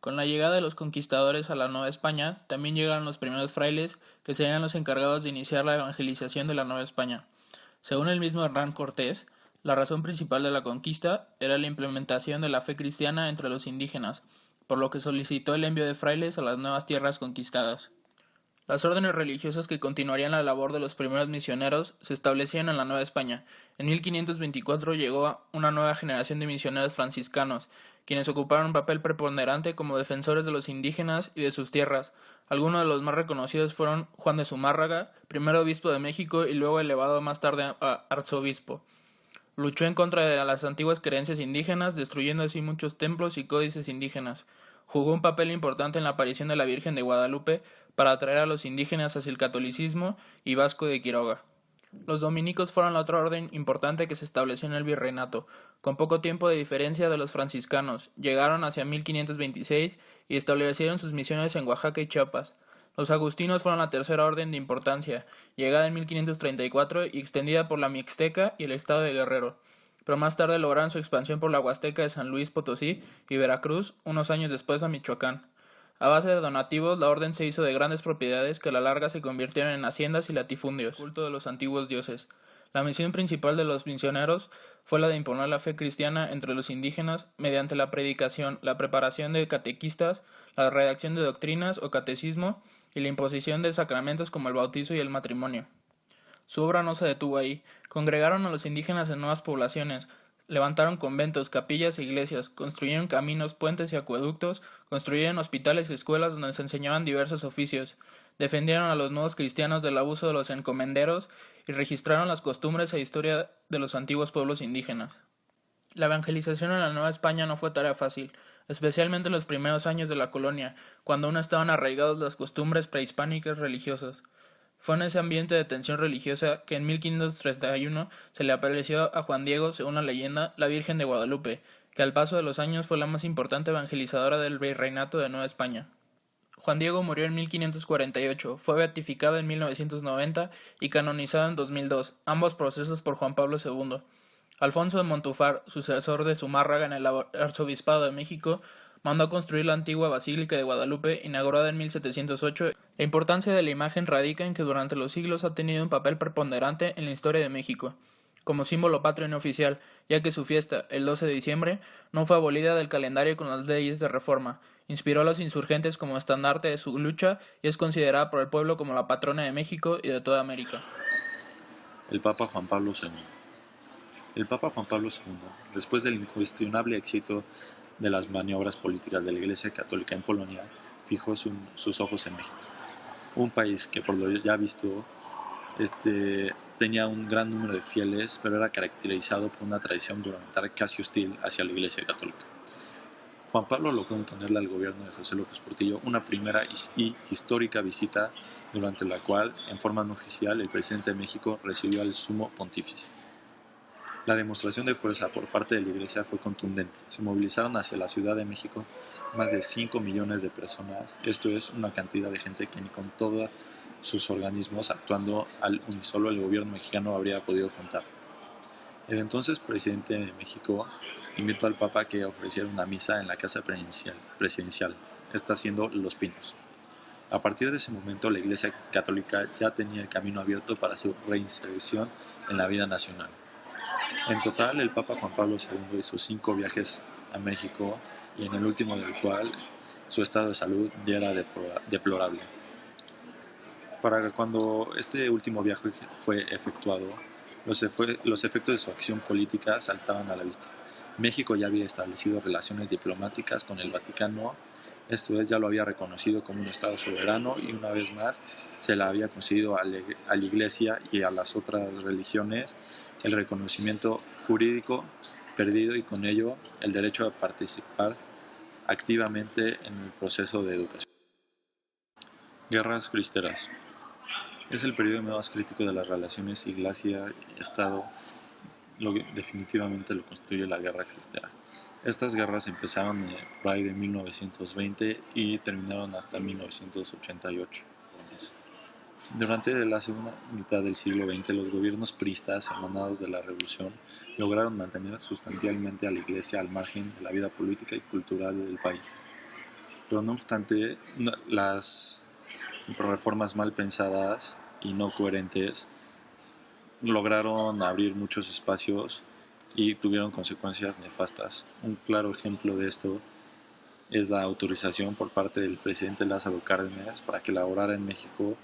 Con la llegada de los conquistadores a la Nueva España, también llegaron los primeros frailes, que serían los encargados de iniciar la evangelización de la Nueva España. Según el mismo Hernán Cortés, la razón principal de la conquista era la implementación de la fe cristiana entre los indígenas, por lo que solicitó el envío de frailes a las nuevas tierras conquistadas. Las órdenes religiosas que continuarían la labor de los primeros misioneros se establecían en la Nueva España. En 1524 llegó una nueva generación de misioneros franciscanos, quienes ocuparon un papel preponderante como defensores de los indígenas y de sus tierras. Algunos de los más reconocidos fueron Juan de Zumárraga, primer obispo de México y luego elevado más tarde a arzobispo. Luchó en contra de las antiguas creencias indígenas, destruyendo así muchos templos y códices indígenas. Jugó un papel importante en la aparición de la Virgen de Guadalupe para atraer a los indígenas hacia el catolicismo y Vasco de Quiroga. Los dominicos fueron la otra orden importante que se estableció en el virreinato, con poco tiempo de diferencia de los franciscanos. Llegaron hacia 1526 y establecieron sus misiones en Oaxaca y Chiapas. Los agustinos fueron la tercera orden de importancia, llegada en 1534 y extendida por la Mixteca y el estado de Guerrero, pero más tarde lograron su expansión por la Huasteca de San Luis Potosí y Veracruz, unos años después a Michoacán. A base de donativos, la orden se hizo de grandes propiedades que a la larga se convirtieron en haciendas y latifundios, culto de los antiguos dioses. La misión principal de los misioneros fue la de imponer la fe cristiana entre los indígenas mediante la predicación, la preparación de catequistas, la redacción de doctrinas o catecismo y la imposición de sacramentos como el bautizo y el matrimonio. Su obra no se detuvo ahí. Congregaron a los indígenas en nuevas poblaciones, levantaron conventos, capillas e iglesias, construyeron caminos, puentes y acueductos, construyeron hospitales y escuelas donde se enseñaban diversos oficios, defendieron a los nuevos cristianos del abuso de los encomenderos y registraron las costumbres e historia de los antiguos pueblos indígenas. La evangelización en la Nueva España no fue tarea fácil, especialmente en los primeros años de la colonia, cuando aún estaban arraigadas las costumbres prehispánicas religiosas. Fue en ese ambiente de tensión religiosa que en 1531 se le apareció a Juan Diego, según la leyenda, la Virgen de Guadalupe, que al paso de los años fue la más importante evangelizadora del virreinato de Nueva España. Juan Diego murió en 1548, fue beatificado en 1990 y canonizado en 2002, ambos procesos por Juan Pablo II. Alfonso de Montúfar, sucesor de Zumárraga en el arzobispado de México, mandó construir la antigua Basílica de Guadalupe, inaugurada en 1708. La importancia de la imagen radica en que durante los siglos ha tenido un papel preponderante en la historia de México, como símbolo patrio no oficial, ya que su fiesta, el 12 de diciembre, no fue abolida del calendario con las leyes de reforma. Inspiró a los insurgentes como estandarte de su lucha y es considerada por el pueblo como la patrona de México y de toda América. El Papa Juan Pablo II. El Papa Juan Pablo II, después del incuestionable éxito de las maniobras políticas de la Iglesia Católica en Polonia, fijó sus ojos en México, un país que por lo ya visto tenía un gran número de fieles, pero era caracterizado por una tradición gubernamental casi hostil hacia la Iglesia Católica. Juan Pablo logró imponerle al gobierno de José López Portillo una primera y histórica visita, durante la cual, en forma no oficial, el presidente de México recibió al sumo pontífice. La demostración de fuerza por parte de la Iglesia fue contundente. Se movilizaron hacia la Ciudad de México más de 5 millones de personas. Esto es una cantidad de gente que ni con todos sus organismos actuando al unísono el gobierno mexicano habría podido juntar. El entonces presidente de México invitó al Papa a que ofreciera una misa en la casa presidencial, esta siendo Los Pinos. A partir de ese momento, la Iglesia Católica ya tenía el camino abierto para su reinserción en la vida nacional. En total, el Papa Juan Pablo II hizo 5 viajes a México, y en el último del cual su estado de salud ya era deplorable. Para cuando este último viaje fue efectuado, los efectos de su acción política saltaban a la vista. México ya había establecido relaciones diplomáticas con el Vaticano, esto es, ya lo había reconocido como un Estado soberano, y una vez más se le había concedido a la Iglesia y a las otras religiones el reconocimiento jurídico perdido, y con ello el derecho a participar activamente en el proceso de educación. Guerras cristeras. Es el periodo más crítico de las relaciones Iglesia-Estado, definitivamente lo constituye la Guerra Cristera. Estas guerras empezaron por ahí de 1920 y terminaron hasta 1988. Durante la segunda mitad del siglo XX, los gobiernos priistas emanados de la Revolución lograron mantener sustancialmente a la Iglesia al margen de la vida política y cultural del país. Pero no obstante, las reformas mal pensadas y no coherentes lograron abrir muchos espacios y tuvieron consecuencias nefastas. Un claro ejemplo de esto es la autorización por parte del presidente Lázaro Cárdenas para que elaborara en México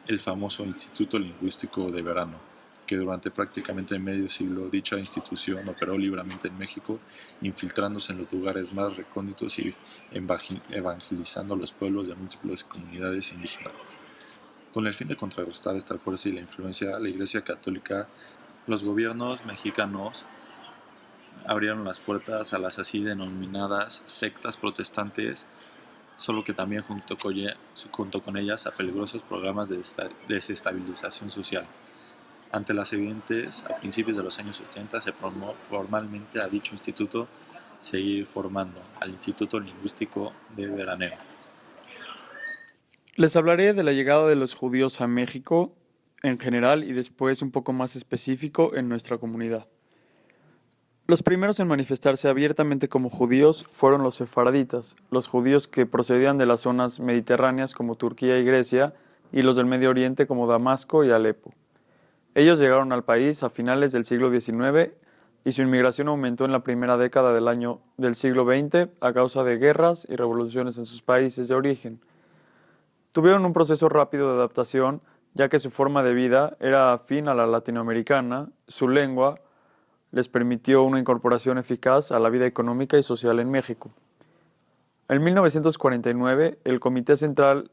el famoso Instituto Lingüístico de Verano, que durante prácticamente medio siglo dicha institución operó libremente en México, infiltrándose en los lugares más recónditos y evangelizando a los pueblos de múltiples comunidades indígenas. Con el fin de contrarrestar esta fuerza y la influencia, la Iglesia Católica, los gobiernos mexicanos abrieron las puertas a las así denominadas sectas protestantes, solo que también junto con ellas a peligrosos programas de desestabilización social. Ante las evidentes, a principios de los años 80 se formó formalmente a dicho instituto seguir formando, al Instituto Lingüístico de Veraneo. Les hablaré de la llegada de los judíos a México en general y después un poco más específico en nuestra comunidad. Los primeros en manifestarse abiertamente como judíos fueron los sefarditas, los judíos que procedían de las zonas mediterráneas como Turquía y Grecia, y los del Medio Oriente como Damasco y Alepo. Ellos llegaron al país a finales del siglo XIX y su inmigración aumentó en la primera década del siglo XX a causa de guerras y revoluciones en sus países de origen. Tuvieron un proceso rápido de adaptación, ya que su forma de vida era afín a la latinoamericana, su lengua les permitió una incorporación eficaz a la vida económica y social en México. En 1949, el Comité Central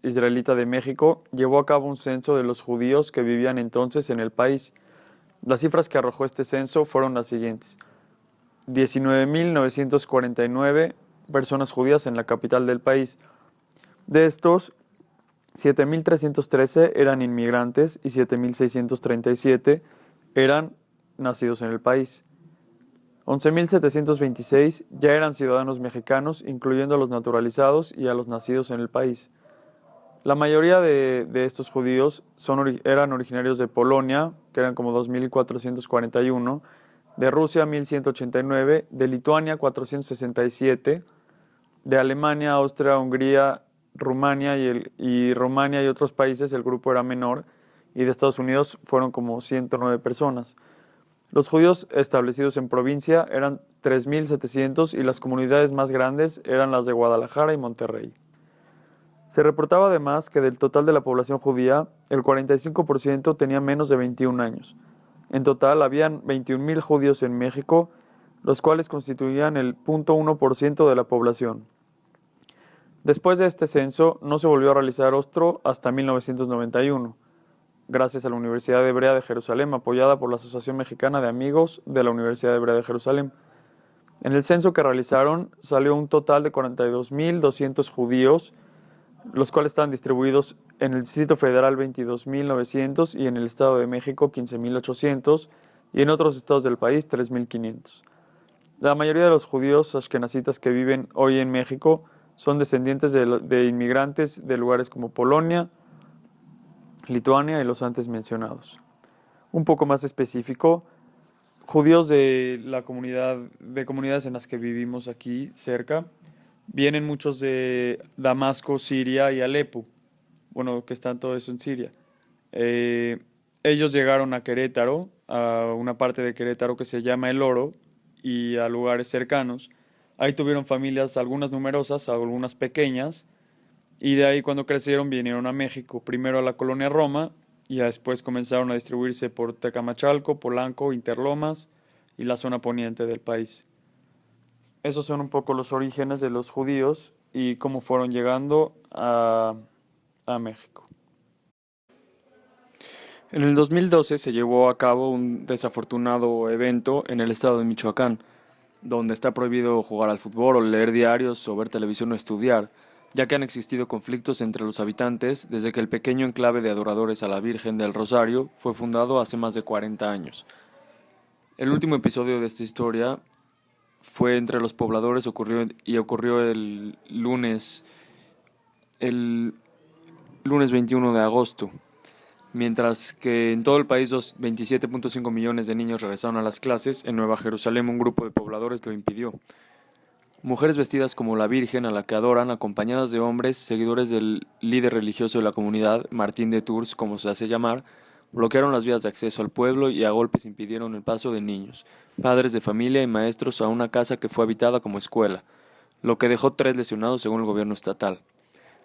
Israelita de México llevó a cabo un censo de los judíos que vivían entonces en el país. Las cifras que arrojó este censo fueron las siguientes: 19.949 personas judías en la capital del país. De estos, 7.313 eran inmigrantes y 7.637 eran nacidos en el país. 11.726 ya eran ciudadanos mexicanos, incluyendo a los naturalizados y a los nacidos en el país. La mayoría de estos judíos eran originarios de Polonia, que eran como 2.441, de Rusia 1.189, de Lituania 467, de Alemania, Austria, Hungría, Rumania y Rumania y otros países el grupo era menor, y de Estados Unidos fueron como 109 personas. Los judíos establecidos en provincia eran 3.700 y las comunidades más grandes eran las de Guadalajara y Monterrey. Se reportaba además que del total de la población judía, el 45% tenía menos de 21 años. En total, habían 21.000 judíos en México, los cuales constituían el 0.1% de la población. Después de este censo, no se volvió a realizar otro hasta 1991. Gracias a la Universidad Hebrea de Jerusalén, apoyada por la Asociación Mexicana de Amigos de la Universidad Hebrea de Jerusalén. En el censo que realizaron salió un total de 42.200 judíos, los cuales estaban distribuidos en el Distrito Federal 22.900 y en el Estado de México 15.800 y en otros estados del país 3.500. La mayoría de los judíos ashkenazitas que viven hoy en México son descendientes de inmigrantes de lugares como Polonia, Lituania y los antes mencionados. Un poco más específico, judíos de comunidades en las que vivimos aquí cerca, vienen muchos de Damasco, Siria y Alepo, bueno, que están todo eso en Siria. Ellos llegaron a Querétaro, a una parte de Querétaro que se llama El Oro, y a lugares cercanos. Ahí tuvieron familias, algunas numerosas, algunas pequeñas, y de ahí cuando crecieron vinieron a México, primero a la colonia Roma, y después comenzaron a distribuirse por Tecamachalco, Polanco, Interlomas y la zona poniente del país. Esos son un poco los orígenes de los judíos y cómo fueron llegando a México. En el 2012 se llevó a cabo un desafortunado evento en el estado de Michoacán, donde está prohibido jugar al fútbol o leer diarios o ver televisión o estudiar, ya que han existido conflictos entre los habitantes desde que el pequeño enclave de adoradores a la Virgen del Rosario fue fundado hace más de 40 años. El último episodio de esta historia fue entre los pobladores ocurrió el lunes 21 de agosto, mientras que en todo el país 27.5 millones de niños regresaron a las clases. En Nueva Jerusalén un grupo de pobladores lo impidió. Mujeres vestidas como la Virgen a la que adoran, acompañadas de hombres, seguidores del líder religioso de la comunidad, Martín de Tours, como se hace llamar, bloquearon las vías de acceso al pueblo y a golpes impidieron el paso de niños, padres de familia y maestros a una casa que fue habitada como escuela, lo que dejó 3 lesionados según el gobierno estatal.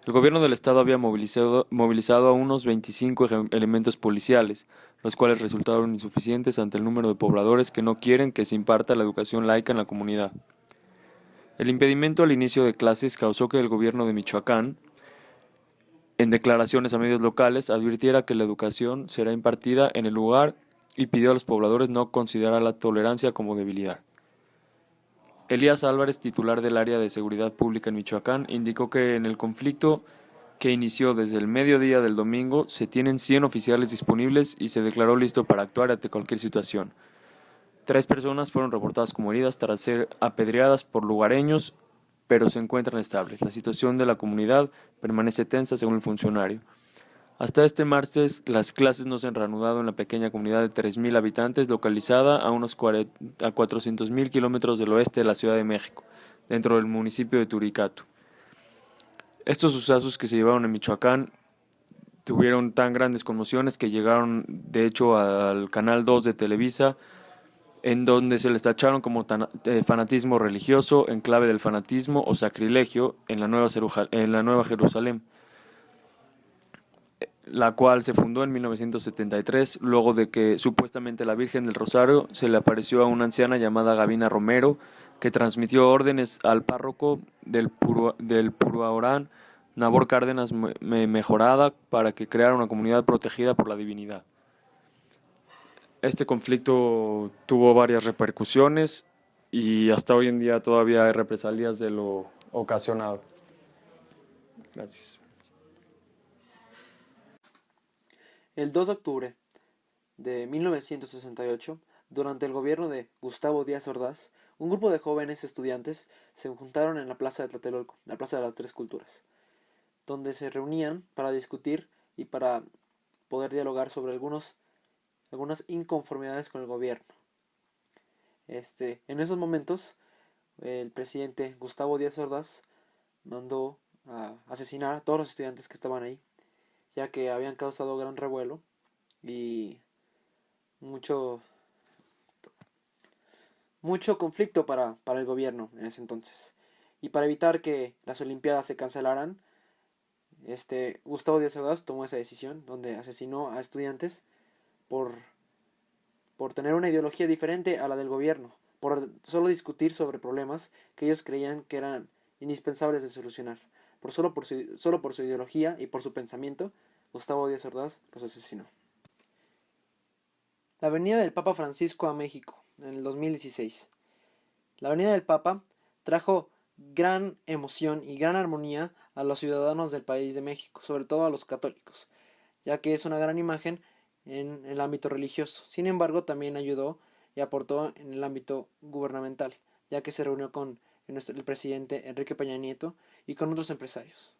El gobierno del estado había movilizado a unos 25 elementos policiales, los cuales resultaron insuficientes ante el número de pobladores que no quieren que se imparta la educación laica en la comunidad. El impedimento al inicio de clases causó que el gobierno de Michoacán, en declaraciones a medios locales, advirtiera que la educación será impartida en el lugar y pidió a los pobladores no considerar la tolerancia como debilidad. Elías Álvarez, titular del área de seguridad pública en Michoacán, indicó que en el conflicto que inició desde el mediodía del domingo se tienen 100 oficiales disponibles y se declaró listo para actuar ante cualquier situación. 3 personas fueron reportadas como heridas tras ser apedreadas por lugareños, pero se encuentran estables. La situación de la comunidad permanece tensa según el funcionario. Hasta este martes, las clases no se han reanudado en la pequeña comunidad de 3.000 habitantes localizada a unos 400.000 kilómetros del oeste de la Ciudad de México, dentro del municipio de Turicato. Estos sucesos que se llevaron en Michoacán tuvieron tan grandes conmociones que llegaron, de hecho, al Canal 2 de Televisa, en donde se les tacharon como fanatismo religioso, enclave del fanatismo o sacrilegio en la Nueva Jerusalén, la cual se fundó en 1973, luego de que supuestamente la Virgen del Rosario se le apareció a una anciana llamada Gavina Romero, que transmitió órdenes al párroco del Puruaorán, Nabor Cárdenas Mejorada, para que creara una comunidad protegida por la divinidad. Este conflicto tuvo varias repercusiones y hasta hoy en día todavía hay represalias de lo ocasionado. Gracias. El 2 de octubre de 1968, durante el gobierno de Gustavo Díaz Ordaz, un grupo de jóvenes estudiantes se juntaron en la Plaza de Tlatelolco, la Plaza de las Tres Culturas, donde se reunían para discutir y para poder dialogar sobre algunas inconformidades con el gobierno. En esos momentos, el presidente Gustavo Díaz Ordaz mandó a asesinar a todos los estudiantes que estaban ahí, ya que habían causado gran revuelo y mucho conflicto para el gobierno en ese entonces. Y para evitar que las Olimpiadas se cancelaran, Gustavo Díaz Ordaz tomó esa decisión, donde asesinó a estudiantes por tener una ideología diferente a la del gobierno, por solo discutir sobre problemas que ellos creían que eran indispensables de solucionar. Solo por su ideología y por su pensamiento, Gustavo Díaz Ordaz los asesinó. La venida del Papa Francisco a México en el 2016. La venida del Papa trajo gran emoción y gran armonía a los ciudadanos del país de México, sobre todo a los católicos, ya que es una gran imagen en el ámbito religioso. Sin embargo, también ayudó y aportó en el ámbito gubernamental, ya que se reunió con el presidente Enrique Peña Nieto y con otros empresarios.